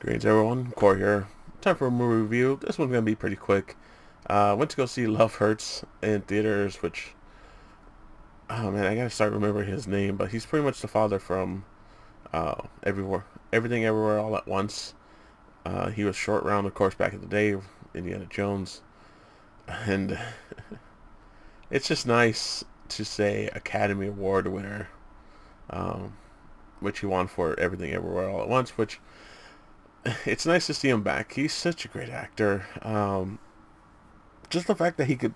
Greetings everyone, Corey here. Time for a movie review. This one's going to be pretty quick. Went to go see Love Hurts in theaters, which, oh man, I gotta start remembering his name, but he's pretty much the father from Everywhere, Everything Everywhere All at Once. He was Short Round, of course, back in the day, Indiana Jones. And it's just nice to say Academy Award winner, um, which he won for Everything Everywhere All at Once, which it's nice to see him back. He's such a great actor. Just the fact that he could,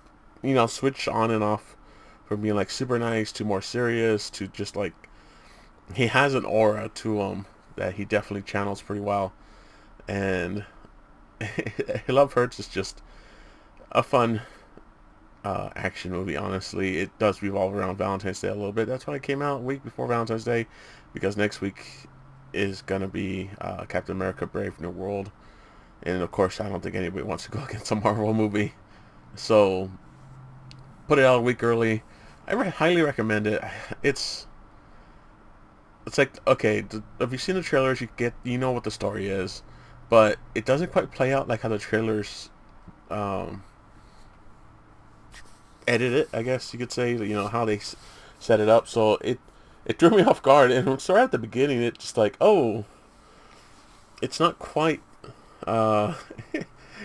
switch on and off from being like super nice to more serious to just like he has an aura to him that he definitely channels pretty well. And Love Hurts is just a fun action movie. Honestly, it does revolve around Valentine's Day a little bit. That's why it came out a week before Valentine's Day, because next week is gonna be Captain America: Brave New World, and of course, I don't think anybody wants to go against a Marvel movie. So put it out a week early. Highly recommend it. It's it's like, okay, if you've seen the trailers, you know what the story is, but it doesn't quite play out like how the trailers um, edit it. I guess you could say, how they set it up. So it threw me off guard, and so right at the beginning, it just like, oh, it's not quite. Uh,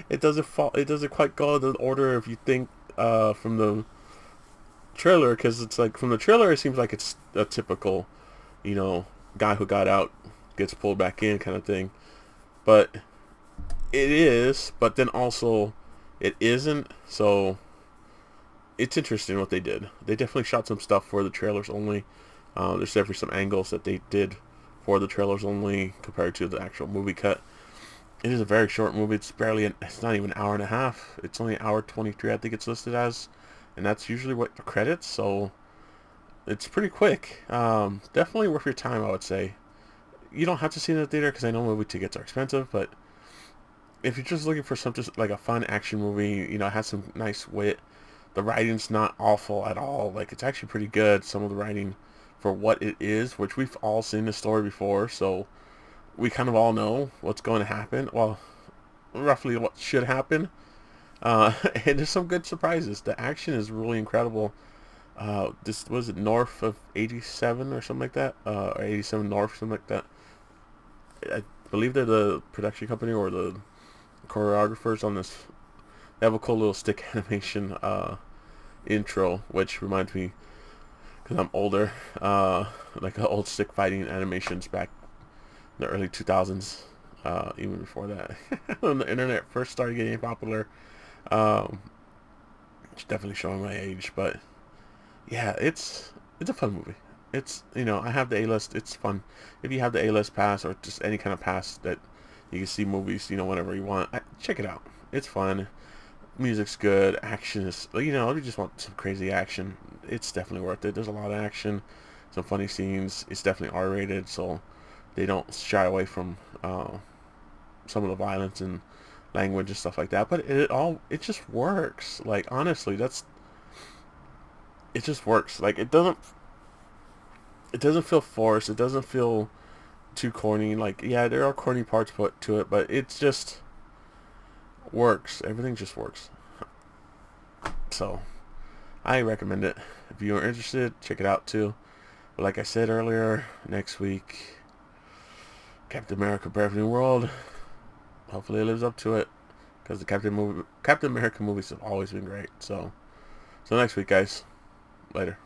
it doesn't quite go in the order if you think from the trailer, because it's like from the trailer it seems like it's a typical, you know, guy who got out gets pulled back in kind of thing. But it is, but then also it isn't. So it's interesting what they did. They definitely shot some stuff for the trailers only. There's definitely some angles that they did for the trailers only compared to the actual movie cut. It is a very short movie. It's not even an hour and a half. It's only an hour 23, I think it's listed as, and that's usually what the credits. So it's pretty quick. Definitely worth your time, I would say. You don't have to see it in the theater because I know movie tickets are expensive, but if you're just looking for something like a fun action movie, it has some nice wit. The writing's not awful at all. Like, it's actually pretty good. Some of the writing for what it is, which we've all seen the story before, so we kind of all know what's going to happen. Well, roughly what should happen. And there's some good surprises. The action is really incredible. This was it north of 87 or something like that, or 87 North, something like that. I believe they're the production company or the choreographers on this. They have a cool little stick animation intro, which reminds me, because I'm older, like old stick fighting animations back in the early 2000s, even before that, when the internet first started getting popular. Um, it's definitely showing my age, but yeah, it's a fun movie. It's, I have the A list. It's fun if you have the A list pass or just any kind of pass that you can see movies, whenever you want. Check it out. It's fun. Music's good. Action is, if you just want some crazy action, it's definitely worth it. There's a lot of action, some funny scenes. It's definitely R-rated, so they don't shy away from some of the violence and language and stuff like that. But it just works. Like, honestly, it just works. Like, it doesn't feel forced. It doesn't feel too corny. Like, yeah, there are corny parts put to it, but it's just works. Everything just works. So I recommend it. If you're interested, check it out too. But like I said earlier, next week, Captain America: Brave New World. Hopefully, it lives up to it, because the Captain America movies have always been great. So next week, guys. Later.